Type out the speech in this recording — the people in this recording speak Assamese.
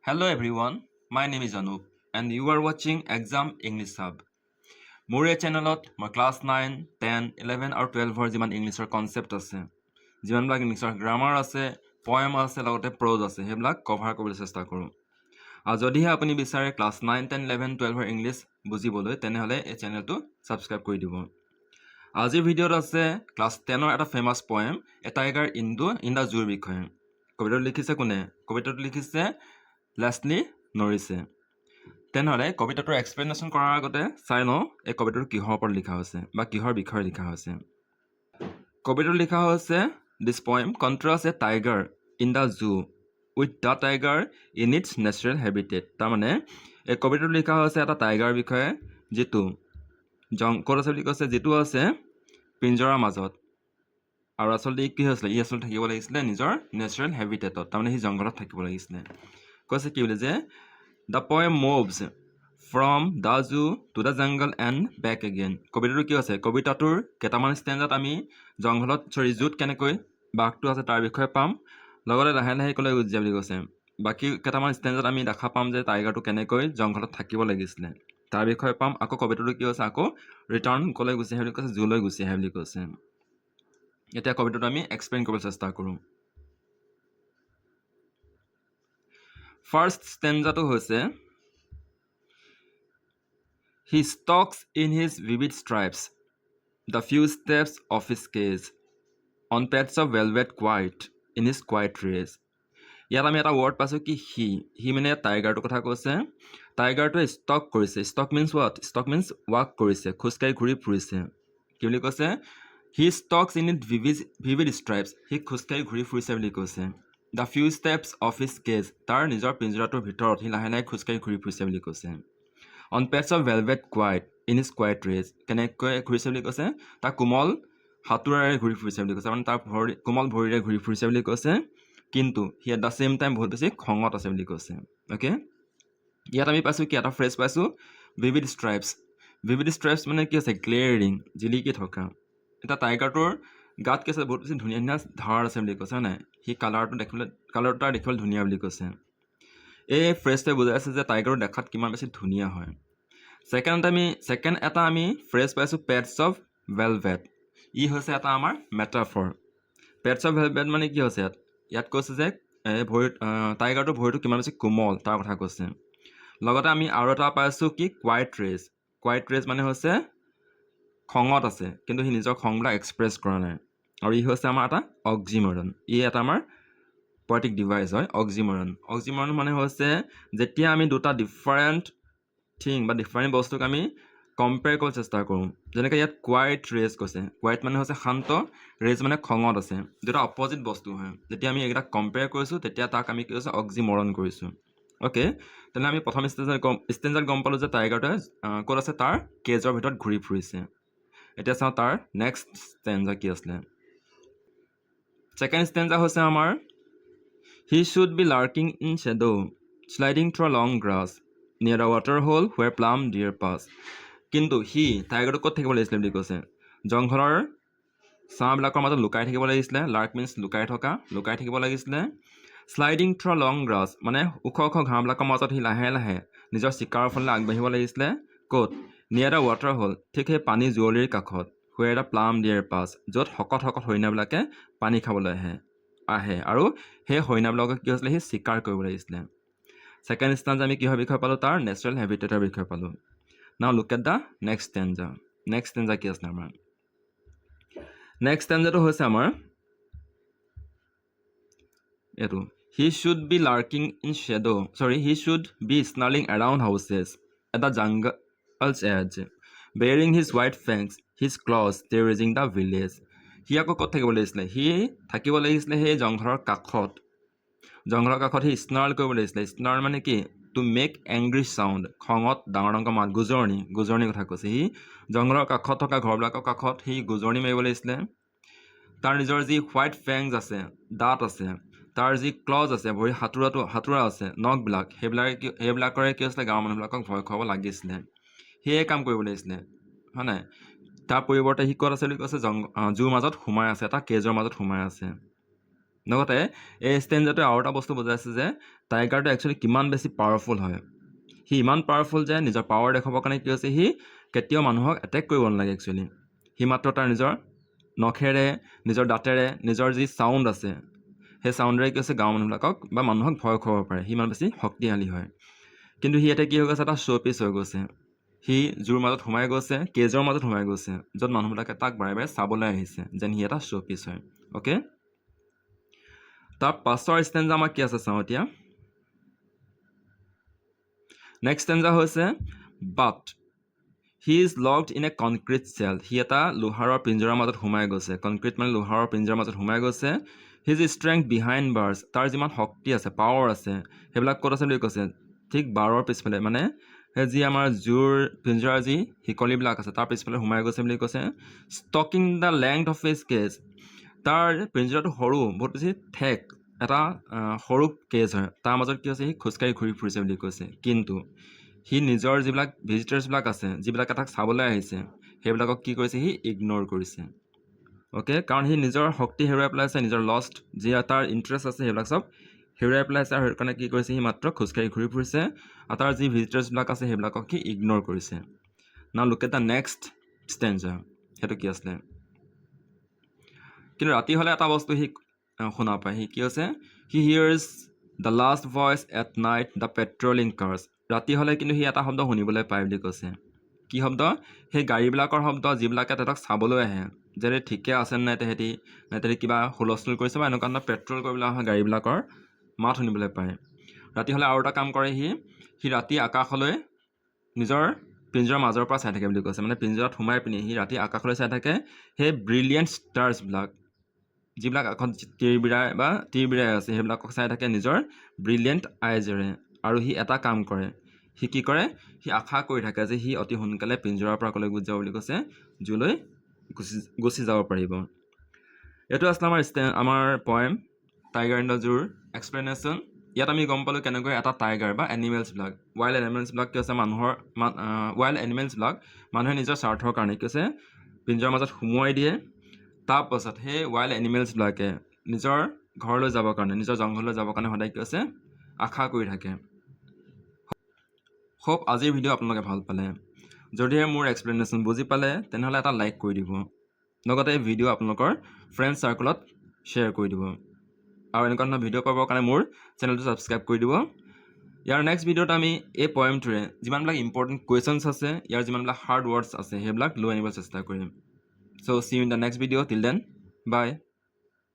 Hello everyone, my name is Anup and you are watching Exam English Hub. মোৰ এই চেনেলত মই ক্লাছ 9, 10, 11 আৰু 12 যিমান ইংলিছৰ কনচেপ্ট আছে, যিমানবিলাক ইংলিছৰ গ্ৰামাৰ আছে, পয়েম আছে, লগতে প্ৰজ আছে, সেইবিলাক কভাৰ কৰিবলৈ চেষ্টা কৰোঁ। আৰু যদিহে আপুনি বিচাৰে ক্লাছ 9, 10, 11, 12 ইংলিছ বুজিবলৈ, তেনেহ'লে এই চেনেলটো ছাবস্ক্ৰাইব কৰি দিব। আজিৰ ভিডিঅ'ত আছে ক্লাছ 10ৰ এটা famous poem A tiger in the জুৰ বিষয়ে। কবিতাটো লিখিছে কোনে? কবিতাটো লিখিছে লেছলি নৰিছে। তেনেহ'লে কবিতাটোৰ এক্সপ্লেনেশ্যন কৰাৰ আগতে চাই লওঁ এই কবিতাটো কিহৰ ওপৰত লিখা হৈছে বা কিহৰ বিষয়ে লিখা হৈছে। কবিতাটো লিখা হৈছে this poem contrast a tiger in the zoo with the tiger in its natural habitat. তাৰমানে এই কবিতাটো লিখা হৈছে এটা টাইগাৰ বিষয়ে, যিটো ক'ত আছে বুলি কৈছে, যিটো আছে পিঞ্জৰাৰ মাজত। আৰু আচলতে কি হৈছিলে, ই আচলতে থাকিব লাগিছিলে নিজৰ নেচাৰেল হেবিটেটত, তাৰমানে সি জংঘলত থাকিব লাগিছিলে। কৈছে কি বুলি যে the poem moves from the zoo to the jungle and back again. কবিতাটো কি আছে, কবিতাটোৰ কেইটামান ষ্টেঞ্জাত আমি জুত কেনেকৈ বাঘটো আছে তাৰ বিষয়ে পাম, লগতে লাহে লাহে ক'লৈ গুচি যায় বুলি কৈছে। বাকী কেইটামান ষ্টেঞ্জাত আমি দেখা পাম যে টাইগাৰটো কেনেকৈ জংঘলত থাকিব লাগিছিলে তাৰ বিষয়ে পাম। আকৌ কবিতাটো কি হৈছে, আকৌ ৰিটাৰ্ণ ক'লৈ গুচি আহে বুলি কৈছে, জুলৈ গুচি আহে বুলি কৈছে। এতিয়া কবিতাটো আমি এক্সপ্লেইন কৰিবলৈ চেষ্টা কৰোঁ। ফাৰ্ষ্ট ষ্টেঞ্জাটো হৈছে He stalks in his vivid stripes, the few steps of his cage, on pads of velvet quiet, in his quiet race. ইয়াত আমি এটা ৱৰ্ড পাইছোঁ কি সি মানে টাইগাৰটোৰ কথা কৈছে। টাইগাৰটোৱে ষ্টক কৰিছে। Stock means what? Stock means walk কৰিছে, খোজকাঢ়ি ঘূৰি ফুৰিছে। কি বুলি কৈছে? হি ষ্টকছ ইন ইট ভিভিড ষ্ট্ৰাইপছ, সি খোজকাঢ়ি ঘূৰি ফুৰিছে বুলি কৈছে। The few steps of his cage, তাৰ নিজৰ পিঞ্জৰাটোৰ ভিতৰত সি লাহে লাহে খোজকাঢ়ি ঘূৰি ফুৰিছে বুলি কৈছে। On pads of velvet quit in his quit raise, কেনেকৈ ঘূৰিছে বুলি কৈছে? তাৰ কোমল হাতোৰাৰে ঘূৰি ফুৰিছে বুলি কৈছে, মানে তাৰ কোমল ভৰিৰে ঘূৰি ফুৰিছে বুলি কৈছে। কিন্তু সি এট দ্য ছেইম টাইম বহুত বেছি খঙত আছে বুলি কৈছে। অ'কে, ইয়াত আমি পাইছোঁ কি, এটা ফ্ৰেজ পাইছোঁ ভিভিড ষ্ট্ৰাইপছ। ভিভিড ষ্ট্ৰাইপছ মানে কি আছে? গ্লেয়াৰিং, জিলিকি থকা। এতিয়া টাইগাৰটোৰ গাত কি আছে? বহুত বেছি ধুনীয়া ধুনীয়া ধাৰ আছে বুলি কৈছে, হয় নাই? সি কালাৰটো তাৰ দেখিবলৈ ধুনীয়া বুলি কৈছে। এই ফ্ৰেজটোৱে বুজাই আছে যে টাইগাৰটো দেখাত কিমান বেছি ধুনীয়া হয়। ছেকেণ্ড এটা আমি ফ্ৰেজ পাইছোঁ পেডছ অফ ভেলভেট। ই হৈছে এটা আমাৰ মেটাফৰ। পেডছ অফ ভেলভেট মানে কি হৈছে? ইয়াত কৈছে যে টাইগাৰটোৰ ভৰিটো কিমান বেছি কোমল তাৰ কথা কৈছে। লগতে আমি আৰু এটা পাইছোঁ কি, কুৱাইট ৰেজ। কুৱাইট ৰেজ মানে হৈছে খঙত আছে, কিন্তু সি নিজৰ খংবিলাক এক্সপ্ৰেছ কৰা নাই। আৰু ই হৈছে আমাৰ এটা অক্সিমৰন। ই এটা আমাৰ পয়েটিক ডিভাইচ হয়, অক্সিমৰন। অক্সিমৰন মানে হৈছে যেতিয়া আমি দুটা ডিফাৰেণ্ট থিং বা ডিফাৰেণ্ট বস্তুক আমি কম্পেয়াৰ কৰিব চেষ্টা কৰোঁ। যেনেকৈ ইয়াত কুৱাইট ৰেজ কৈছে। কুৱাইট মানে হৈছে শান্ত, ৰেজ মানে খঙত আছে। দুটা অপজিট বস্তু হয়। যেতিয়া আমি এইকেইটাক কম্পেয়াৰ কৰিছোঁ, তেতিয়া তাক আমি কি কৈছোঁ? অক্সিমৰন কৰিছোঁ। অ'কে, তেনেহ'লে আমি প্ৰথম ষ্টেঞ্জাত গম পালোঁ যে টাইগাৰটোৱে ক'ত আছে? তাৰ কেজৰ ভিতৰত ঘূৰি ফুৰিছে। এতিয়া চাওঁ তাৰ নেক্সট ষ্টেঞ্জা কি আছিলে। ছেকেণ্ড ষ্টেঞ্জা হৈছে আমাৰ He should be lurking in shadow, sliding through long grass, near a water hole where plum deer pass. কিন্তু টাইগাৰটো ক'ত থাকিব লাগিছিলে বুলি কৈছে? জংঘলৰ ছাঁবিলাকৰ মাজত লুকাই থাকিব লাগিছিলে। লাৰ্ক মিনছ লুকাই থাকিব লাগিছিলে। শ্লাইডিং থ্ৰু লং গ্ৰাছ মানে ওখ ওখ ঘাঁহবিলাকৰ মাজত সি লাহে লাহে নিজৰ চিকাৰৰ ফালে আগবাঢ়িব লাগিছিলে। ক'ত? নিয়াৰ দ্য ৱাটাৰ হ'ল, ঠিক সেই পানী জুৱলিৰ কাষত। হুৱেৰ দ্য প্লাম ডিয়েৰ পাছ, য'ত শকত শকত হৰিণাবিলাকে পানী খাবলৈ আহে আৰু সেই হৰিণাবিলাকক কি হৈছিলে? সি চিকাৰ কৰিব লাগিছিলে। ছেকেণ্ড ষ্টেঞ্জা আমি কিহৰ বিষয়ে পালোঁ? তাৰ নেচাৰেল হেবিটেটৰ বিষয়ে পালোঁ। Now look at the next stanza. Next stanza কি আছিলে আমাৰ? নেক্সট ষ্টেঞ্জাটো হৈছে আমাৰ এইটো He should be lurking in shadow. He should be snarling around houses at the jungle's edge, bearing his white fangs, his claws terrorizing the village. সি আকৌ ক'ত থাকিব লাগিছিলে? সি থাকিব লাগিছিলে সেই জংঘলৰ কাষত। জংঘলৰ কাষত সি স্নাৰ্ল কৰিব লাগিছিলে। স্নাৰ্ল মানে কি? টু মেক এংগ্ৰি চাউণ্ড, খঙত ডাঙৰ ডাঙৰ মাত, গুজৰণিৰ কথা কৈছে। সি জংঘলৰ কাষত থকা ঘৰবিলাকৰ কাষত সি গুজৰণি মাৰিব লাগিছিলে। তাৰ নিজৰ যি হোৱাইট ফেংছ আছে, দাঁত আছে, তাৰ যি ক্লজ আছে, ভৰি হাতোৰা আছে, নখবিলাক, সেইবিলাকৰে কি হৈছিলে? গাঁৱৰ মানুহবিলাকক ভয় খুৱাব লাগিছিলে। সেয়ে কাম কৰিব লাগিছিলে, হয় নাই? তাৰ পৰিৱৰ্তে সি ক'ত আছে বুলি কৈছে? জুৰ মাজত সোমাই আছে, এটা কেজৰ মাজত সোমাই আছে। লগতে এই ষ্টেঞ্জাটোৱে আৰু এটা বস্তু বুজাইছে যে টাইগাৰটো একচুৱেলি কিমান বেছি পাৱাৰফুল হয়। সি ইমান পাৱাৰফুল যে নিজৰ পাৱাৰ দেখাবৰ কাৰণে কি হৈছে সি কেতিয়াও মানুহক এটেক কৰিব নালাগে একচুৱেলি। সি মাত্ৰ তাৰ নিজৰ নখেৰে, নিজৰ দাঁতেৰে, নিজৰ যি চাউণ্ড আছে সেই চাউণ্ডেৰে কি হৈছে গাঁৱৰ মানুহবিলাকক বা মানুহক ভয় খুৱাব পাৰে। সি ইমান বেছি শক্তিশালী হয়। কিন্তু সি এতিয়া কি হৈ গৈছে, এটা শ্ব' পিচ হৈ গৈছে। সি জুৰ মাজত সোমাই গৈছে, কেজৰ মাজত সোমাই গৈছে, য'ত মানুহবিলাকে তাক বাৰে বাৰে চাবলৈ আহিছে যেন সি এটা শ্ব' পিচ হয়। অ'কে, তাৰ পাছৰ ষ্টেঞ্জা আমাৰ কি আছে চাওঁ এতিয়া। নেক্সট ষ্টেঞ্জা হৈছে but he is locked in a concrete cell. সি এটা লোহাৰৰ পিঞ্জৰাৰ মাজত সোমাই গৈছে। কনক্ৰিট মানে লোহাৰৰ পিঞ্জৰাৰ মাজত সোমাই গৈছে। হিজ ষ্ট্ৰেংথ বিহাইণ্ড বাৰ্ছ, তাৰ যিমান শক্তি আছে, পাৱাৰ আছে, সেইবিলাক ক'ত আছে বুলি কৈছে, ঠিক বাৰৰ পিছফালে, মানে সেই যি আমাৰ জুৰ পিঞ্জৰাৰ যি শিকলিবিলাক আছে তাৰ পিছফালে সোমাই গৈছে বুলি কৈছে। Stalking the length of his cage, তাৰ পিঞ্জৰাটো সৰু, বহুত বেছি ঠেক, এটা সৰু কেজ হয়, তাৰ মাজত কি হৈছে সি খোজকাঢ়ি ঘূৰি ফুৰিছে বুলি কৈছে। কিন্তু সি নিজৰ যিবিলাক ভিজিটাৰ্ছবিলাক আছে, যিবিলাক তাক চাবলৈ আহিছে, সেইবিলাকক কি কৰিছে সি ইগন'ৰ কৰিছে। অ'কে, কাৰণ সি নিজৰ শক্তি হেৰুৱাই পেলাইছে, নিজৰ লষ্ট যি তাৰ ইণ্টাৰেষ্ট আছে সেইবিলাক চব হেৰুৱাই পেলাইছে, আৰু সেইকাৰণে কি কৰিছে সি মাত্ৰ খোজকাঢ়ি ঘূৰি ফুৰিছে, আৰু তাৰ যি ভিজিটাৰ্ছবিলাক আছে সেইবিলাকক সি ইগন'ৰ কৰিছে। নাও look at the next stanza, সেইটো কি আছিলে। কিন্তু ৰাতি হ'লে এটা বস্তু সি শুনা পায়। সি কি হৈছে, he hears the last voice at night the patrolling cars. ৰাতি হ'লে কিন্তু সি এটা শব্দ শুনিবলৈ পায় বুলি কৈছে। কি শব্দ? সেই গাড়ীবিলাকৰ শব্দ, যিবিলাকে তেহেঁতক চাবলৈ আহে যে ঠিকে আছে নাই তেহেঁতি, নে তেহেঁতি কিবা হুলস্থুল কৰিছে বা এনেকুৱা ধৰণৰ পেট্ৰল কৰিবলৈ অহা গাড়ীবিলাকৰ মাত শুনিবলৈ পায়। ৰাতি হ'লে আৰু এটা কাম কৰে সি ৰাতি আকাশলৈ নিজৰ পিঞ্জৰাৰ মাজৰ পৰা চাই থাকে বুলি কৈছে। মানে পিঞ্জৰাত সোমাই পিনি সি ৰাতি আকাশলৈ চাই থাকে, সেই ব্ৰিলিয়েণ্ট ষ্টাৰ্ছবিলাক, যিবিলাক আকাশত তিৰবিৰাই আছে, সেইবিলাকক চাই থাকে নিজৰ ব্ৰিলিয়েণ্ট আইজেৰে। আৰু সি এটা কাম কৰে, সি কি কৰে, সি আশা কৰি থাকে যে সি অতি সোনকালে পিঞ্জৰাৰ পৰা কলৈ গুচি যাব বুলি কৈছে, জুলৈ গুচি যাব পাৰিব। এইটো আছিলে আমাৰ পয়েম টাইগাৰ ইন দ্য জুৰ এক্সপ্লেনেশ্যন। ইয়াত আমি গম পালোঁ কেনেকৈ এটা টাইগাৰ বা এনিমেলছবিলাক, ৱাইল্ড এনিমেলছবিলাক কি হৈছে ৱাইল্ড এনিমেলছবিলাক মানুহে নিজৰ স্বাৰ্থৰ কাৰণে কি হৈছে পিঞ্জৰাৰ মাজত সোমোৱাই দিয়ে। তাৰপাছত সেই ৱাইল্ড এনিমেলছবিলাকে নিজৰ ঘৰলৈ যাবৰ কাৰণে, নিজৰ জংঘললৈ যাবৰ কাৰণে সদায় কি হৈছে আশা কৰি থাকে। হোপ আজিৰ ভিডিঅ' আপোনালোকে ভাল পালে। যদিহে মোৰ এক্সপ্লেনেশ্যন বুজি পালে তেনেহ'লে এটা লাইক কৰি দিব। লগতে এই ভিডিঅ' আপোনালোকৰ ফ্ৰেণ্ড চাৰ্কলত শ্বেয়াৰ কৰি দিব। আৰু এনেকুৱা ধৰণৰ ভিডিঅ' পাবৰ কাৰণে মোৰ চেনেলটো ছাবস্ক্ৰাইব কৰি দিব। ইয়াৰ নেক্সট ভিডিঅ'ত আমি এই পয়েমটোৰে যিমানবিলাক ইম্পৰ্টেণ্ট কুৱেশ্যনছ আছে, ইয়াৰ যিমানবিলাক হাৰ্ড ৱৰ্ডছ আছে, সেইবিলাক লৈ আনিব চেষ্টা কৰিম। So' see you in the next video'. Till then, by.